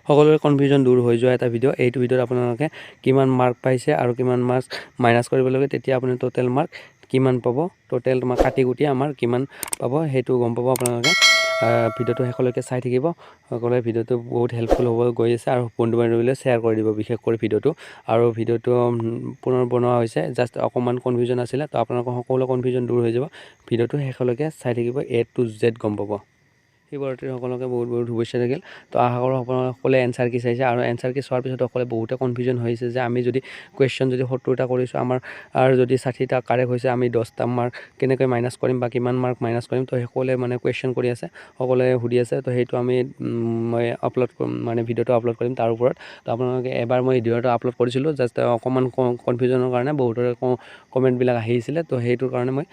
সকলোৰে কনফিউজন দূৰ হৈ যোৱা এটা ভিডিঅ'। এইটো ভিডিঅ'ত আপোনালোকে কিমান মাৰ্ক পাইছে আৰু কিমান মাৰ্কছ মাইনাছ কৰিব লাগে, তেতিয়া আপুনি টোটেল মাৰ্ক কিমান পাব, টোটেল তোমাৰ কাটি কুটি আমাৰ কিমান পাব সেইটো গম পাব আপোনালোকে। ভিডিঅ'টো শেষলৈকে চাই থাকিব। সকলোৱে ভিডিঅ'টো বহুত হেল্পফুল হ'ব গৈ আছে, আৰু বন্ধু বান্ধৱীলৈ শ্বেয়াৰ কৰি দিব বিশেষ কৰি ভিডিঅ'টো। আৰু ভিডিঅ'টো পুনৰ বনোৱা হৈছে, জাষ্ট অকণমান কনফিউজন আছিলে, তো আপোনালোকৰ সকলো কনফিউজন দূৰ হৈ যাব। ভিডিঅ'টো শেষলৈকে চাই থাকিব, A to Z গম পাব। শিৱৰাত্ৰি সকলোকে বহুত বহুত শুভেচ্ছা থাকিল। তো আশা কৰোঁ সকলোৱে এনচাৰ কি চাইছে, আৰু এনচাৰ কি চোৱাৰ পিছত সকলোৱে বহুতে কনফিউজন হৈছে যে আমি যদি কুৱেশ্যন যদি 70টা কৰিছোঁ, আমাৰ আৰু যদি 60টা কাৰেক্ট হৈছে, আমি 10টা মাৰ্ক কেনেকৈ মাইনাছ কৰিম বা কিমান মাৰ্ক মাইনাছ কৰিম। তো সকলোৱে মানে কুৱেশ্যন কৰি আছে, সকলোৱে সুধি আছে। তো সেইটো আমি মই আপলোড কৰিম, মানে ভিডিঅ'টো আপলোড কৰিম তাৰ ওপৰত। তো আপোনালোকে এবাৰ মই ভিডিঅ'টো আপলোড কৰিছিলোঁ, জাষ্ট অকণমান কনফিউজনৰ কাৰণে বহুতৰে কমেণ্টবিলাক আহিছিলে। তো সেইটোৰ কাৰণে মই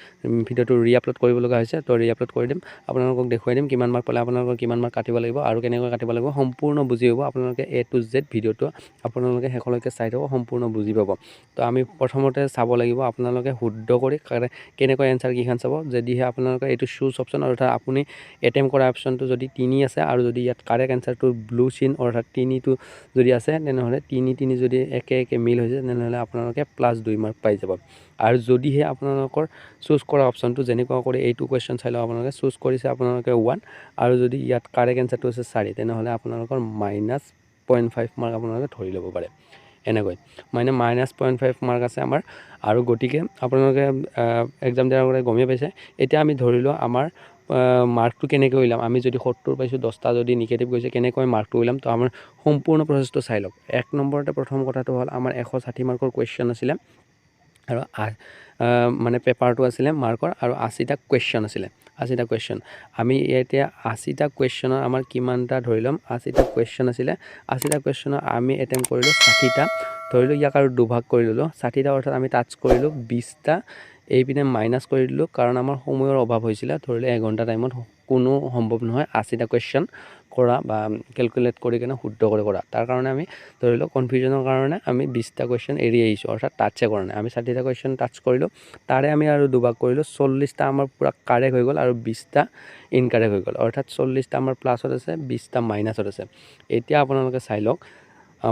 ভিডিঅ'টো আপলোড কৰিব লগা হৈছে। তো আপলোড কৰি দিম, আপোনালোকক দেখুৱাই দিম কিমান মাৰ্ক পালে আপোনালোকৰ কিমান মাৰ্ক কাটিব লাগিব আৰু কেনেকৈ কাটিব লাগিব, সম্পূৰ্ণ বুজি পাব আপোনালোকে। A to Z ভিডিঅ'টো আপোনালোকে শেষলৈকে চাই থাকক, সম্পূৰ্ণ বুজি পাব। তো আমি প্ৰথমতে চাব লাগিব, আপোনালোকে শুদ্ধ কৰি কেনেকৈ এনচাৰ কিখন চাব। যদিহে আপোনালোকে এইটো চুজ অপশ্যন, অৰ্থাৎ আপুনি এটেম্প কৰা অপশ্যনটো যদি 3 আছে, আৰু যদি ইয়াত কাৰেক্ট এনচাৰটো ব্লু চিন অৰ্থাৎ 3টো যদি আছে, তেনেহ'লে 3 যদি একে মিল হৈছে, তেনেহ'লে আপোনালোকে +2 মাৰ্ক পাই যাব। আৰু যদিহে আপোনালোকৰ চুজ কৰা অপশ্যনটো যেনেকুৱা কৰি এইটো কুৱেশ্যন চাই লওক, আপোনালোকে চুজ কৰিছে আপোনালোকে 1, আৰু যদি ইয়াত কাৰেক্ট এনচাৰটো আছে 4, তেনেহ'লে আপোনালোকৰ -0.5 মাৰ্ক আপোনালোকে ধৰি ল'ব পাৰে। এনেকৈ মানে -0.5 মাৰ্ক আছে আমাৰ। আৰু গতিকে আপোনালোকে এক্সাম দিয়াৰ আগতে গমেই পাইছে। এতিয়া আমি ধৰিলোঁ আমাৰ মাৰ্কটো কেনেকৈ উলিয়াম। আমি যদি 70 পাইছোঁ, 10টা যদি নিগেটিভ গৈছে, কেনেকৈ মাৰ্কটো উলিয়াম। তো আমাৰ সম্পূৰ্ণ প্ৰচেছটো চাই লওক। 1 নম্বৰতে প্ৰথম কথাটো হ'ল, আমাৰ 160 মাৰ্কৰ কুৱেশ্যন আছিলে, আৰু মানে পেপাৰটো আছিলে মাৰ্কৰ, আৰু 80টা কুৱেশ্যন আছিলে, 80টা কুৱেশ্যন। আমি এতিয়া 80টা কুৱেশ্যনৰ আমাৰ কিমানটা ধৰি ল'ম, 80টা কুৱেশ্যন আছিলে, 80টা কুৱেশ্যনৰ আমি এটেম্প কৰিলোঁ 60টা, ধৰিলোঁ ইয়াক আৰু দুভাগ কৰি ল'লোঁ। 60টা অৰ্থাৎ আমি টাচ কৰিলোঁ 20টা, এইপিনে মাইনাছ কৰি দিলোঁ, কাৰণ আমাৰ সময়ৰ অভাৱ হৈছিলে। ধৰিলোঁ 1 ঘণ্টা টাইমত কোনো সম্ভৱ নহয় 80টা কুৱেশ্যন কৰা বা কেলকুলেট কৰি কিনে শুদ্ধ কৰি কৰা। তাৰ কাৰণে আমি ধৰিলোঁ কনফিউজনৰ কাৰণে আমি 20টা কুৱেশ্যন এৰি আহিছোঁ, অৰ্থাৎ টাচে কৰা নাই। আমি 60টা কুৱেশ্যন টাচ কৰিলোঁ, তাৰে আমি আৰু দুভাগ কৰিলোঁ, 40টা আমাৰ পূৰা কাৰেক্ট হৈ গ'ল, আৰু 20টা ইনকাৰেক্ট হৈ গ'ল, অৰ্থাৎ 40টা আমাৰ প্লাছত আছে, 20টা মাইনাছত আছে। এতিয়া আপোনালোকে চাই লওক,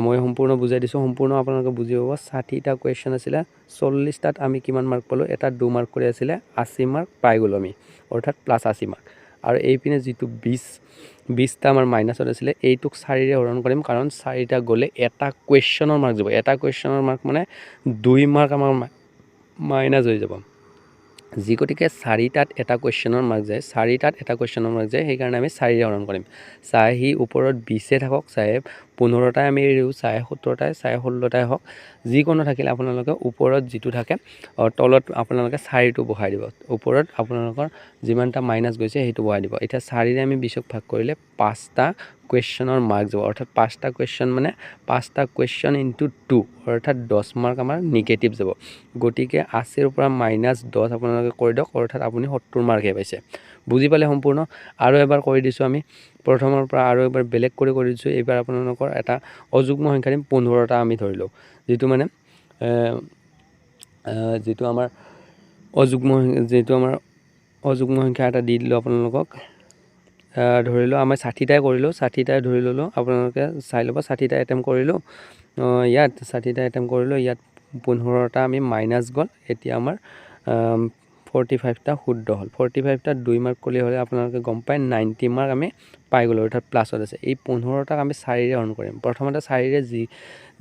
মই সম্পূৰ্ণ বুজাই দিছোঁ, সম্পূৰ্ণ আপোনালোকে বুজি পাব। 60টা কুৱেশ্যন আছিলে, 40টাত আমি কিমান মাৰ্ক পালোঁ, এটা 2 মাৰ্ক কৰি আছিলে, 80 মাৰ্ক পাই গ'লোঁ আমি, অৰ্থাৎ +80 মাৰ্ক। আৰু এইপিনে যিটো 20টা আমাৰ মাইনাছত আছিলে, এইটোক 4ৰে হৰণ কৰিম, কাৰণ 4টা গ'লে এটা কুৱেশ্যনৰ মাৰ্ক যাব। এটা কুৱেশ্যনৰ মাৰ্ক মানে 2 মাৰ্ক আমাৰ মাইনাছ হৈ যাব। যি গতিকে 4টাত এটা কুৱেশ্যনৰ মাৰ্ক যায়, 4টাত এটা কুৱেশ্যনৰ মাৰ্ক যায়, সেইকাৰণে আমি 4ৰে হৰণ কৰিম। চাই সি ওপৰত 20 থাকক, চাই 15টাই আমি এৰিও, চাই 17টাই, চাই 16টাই হওক, যিকোনো থাকিলে আপোনালোকে ওপৰত যিটো থাকে, তলত আপোনালোকে 4টো বহাই দিব, ওপৰত আপোনালোকৰ যিমানটা মাইনাছ গৈছে সেইটো বহাই দিব। এতিয়া 4ৰে আমি 20ক ভাগ কৰিলে 5টা কুৱেশ্যনৰ মাৰ্ক যাব, অৰ্থাৎ 5টা কুৱেশ্যন মানে 5টা কুৱেশ্যন × 2, অৰ্থাৎ 10 মাৰ্ক আমাৰ নিগেটিভ যাব। গতিকে 80ৰ পৰা -10 আপোনালোকে কৰি দিয়ক, অৰ্থাৎ আপুনি 70 মাৰ্কহে পাইছে। বুজি পালে সম্পূৰ্ণ? আৰু এবাৰ কৰি দিছোঁ আমি, প্ৰথমৰ পৰা আৰু এবাৰ বেলেগ কৰি দিছোঁ। এইবাৰ আপোনালোকৰ এটা অযুগ্ম সংখ্যা দিম, 15টা আমি ধৰিলোঁ, যিটো মানে যিটো আমাৰ অযুগ্ম সংখ্যা এটা দি দিলোঁ আপোনালোকক। ধৰিলোঁ আমাৰ 60টাই কৰিলোঁ, 60টাই ধৰি ল'লোঁ, আপোনালোকে চাই ল'ব। 60টা এটেম্প কৰিলোঁ, ইয়াত 60টা এটেম্প কৰিলোঁ, ইয়াত 15টা আমি মাইনাছ গ'ল। এতিয়া আমাৰ 45টা শুদ্ধ হ'ল। 45টাত 2 মাৰ্ক কৰিলে হ'লে আপোনালোকে গম পায় 90 মাৰ্ক আমি পাই গ'লোঁ, অৰ্থাৎ প্লাছত আছে। এই 15টাক আমি 4ৰে হৰণ কৰিম। প্ৰথমতে 4ৰে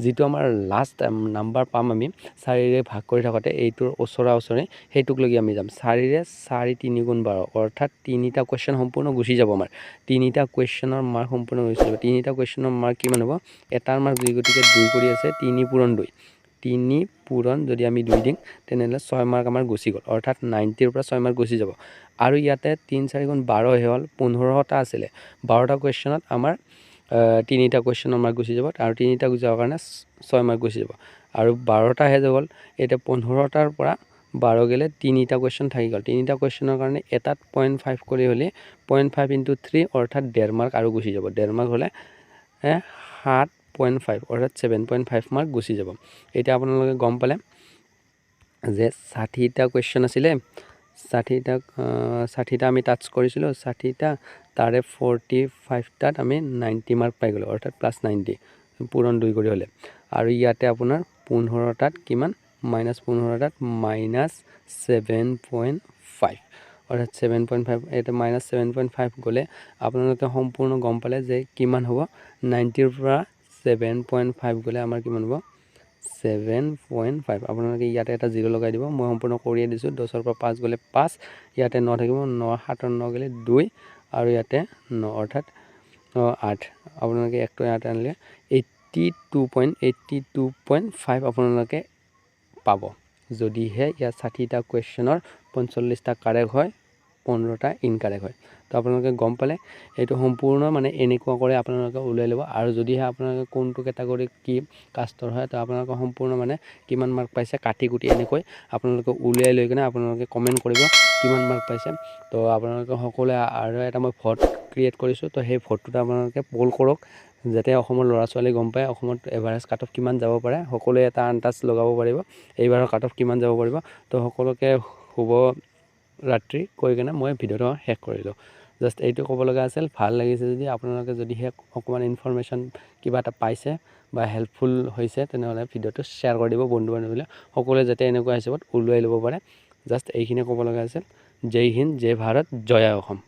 যিটো আমাৰ লাষ্ট নাম্বাৰ পাম আমি 4ৰে ভাগ কৰি থাকোঁতে, এইটোৰ ওচৰা ওচৰি সেইটোক লগি আমি যাম। 4ৰে 4 3 × 12, অৰ্থাৎ 3টা কুৱেশ্যন সম্পূৰ্ণ গুচি যাব আমাৰ। 3টা কুৱেশ্যনৰ মাৰ্ক সম্পূৰ্ণ গুচি যাব। 3টা কুৱেশ্যনৰ মাৰ্ক কিমান হ'ব, এটাৰ মাৰ্ক 2, গতিকে 2 কৰি আছে, 3 পূৰণ 2, 3 পূৰণ যদি আমি 2 দিম, তেনেহ'লে 6 মাৰ্ক আমাৰ গুচি গ'ল, অৰ্থাৎ 90ৰ পৰা 6 মাৰ্ক গুচি যাব। আৰু ইয়াতে 3 4 × 12 হ'ল, 15টা আছিলে, 12টা কুৱেশ্যনত আমাৰ 3টা কুৱেশ্যনৰ মাৰ্ক গুচি যাব, আৰু 3টা গুচি যোৱাৰ কাৰণে 6 মাৰ্ক গুচি যাব। আৰু 12টাহে গ'ল, এতিয়া 15টাৰ পৰা 12 গ'লে 3টা কুৱেশ্যন থাকি গ'ল। 3টা কুৱেশ্যনৰ কাৰণে এটাত 0.5 কৰি হ'লে 0.5 × 3, অৰ্থাৎ 1.5 মাৰ্ক আৰু গুচি যাব। 1.5 মাৰ্ক হ'লে 7.5, অৰ্থাৎ 7.5 মাৰ্ক গুচি যাব। এতিয়া আপোনালোকে গম পালে যে 60টা কুৱেশ্যন আছিলে, 60টা আমি টাচ কৰিছিলোঁ 60টা তাৰে 45টাত আমি 90 মাৰ্ক পাই গ'লোঁ অৰ্থাৎ +90 পূৰণ 2 কৰি হ'লে আৰু ইয়াতে আপোনাৰ 15টাত কিমান -15টাত -7.5 অৰ্থাৎ 7.5 এটা -7.5 গ'লে আপোনালোকে সম্পূৰ্ণ গম পালে যে কিমান হ'ব 90ৰ পৰা 7.5 গ'লে আমাৰ কিমান হ'ব 7.5 আপোনালোকে ইয়াতে এটা 0 লগাই দিব মই সম্পূৰ্ণ কৰিয়ে দিছোঁ 10ৰ পৰা 5 গ'লে 5 ইয়াতে 9 থাকিব 9 7ৰ 9 গ'লে 2 আৰু ইয়াতে 9 অৰ্থাৎ 8 আপোনালোকে একটো ইয়াতে আনিলে 82.5 আপোনালোকে পাব যদিহে ইয়াত 60টা কুৱেশ্যনৰ 45টা কাৰেক্ট হয় 15টা ইনকাৰেক্ট হয় তো আপোনালোকে গম পালে এইটো সম্পূৰ্ণ মানে এনেকুৱা কৰে আপোনালোকে উলিয়াই ল'ব আৰু যদিহে আপোনালোকে কোনটো কেটাগৰী কি কাষ্টৰ হয় তো আপোনালোকে সম্পূৰ্ণ মানে কিমান মাৰ্ক পাইছে কাটি কুটি এনেকৈ আপোনালোকে উলিয়াই লৈ কিনে আপোনালোকে কমেণ্ট কৰিব কিমান মাৰ্ক পাইছে তো আপোনালোকে সকলোৱে আৰু এটা মই ভোট ক্ৰিয়েট কৰিছোঁ তো সেই ভোটটোত আপোনালোকে পোল কৰক যাতে অসমৰ ল'ৰা ছোৱালী গম পায় অসমত এভাৰেজ কাট অফ কিমান যাব পাৰে সকলোৱে এটা আন্দাজ লগাব পাৰিব এইবাৰৰ কাট অফ কিমান যাব পাৰিব তো সকলোকে শুভ ৰাত্ৰি কৈ কিনে মই ভিডিঅ'টো শেষ কৰিলোঁ জাষ্ট এইটো ক'ব লগা আছিল ভাল লাগিছে যদি আপোনালোকে যদিহে অকণমান ইনফৰমেশ্যন কিবা এটা পাইছে বা হেল্পফুল হৈছে তেনেহ'লে ভিডিঅ'টো শ্বেয়াৰ কৰি দিব বন্ধু বান্ধৱীলৈ সকলোৱে যাতে এনেকুৱা হিচাপত উলিয়াই ল'ব পাৰে জাষ্ট এইখিনি ক'ব লগা আছিল জয় হিন্দ জয় ভাৰত জয় অসম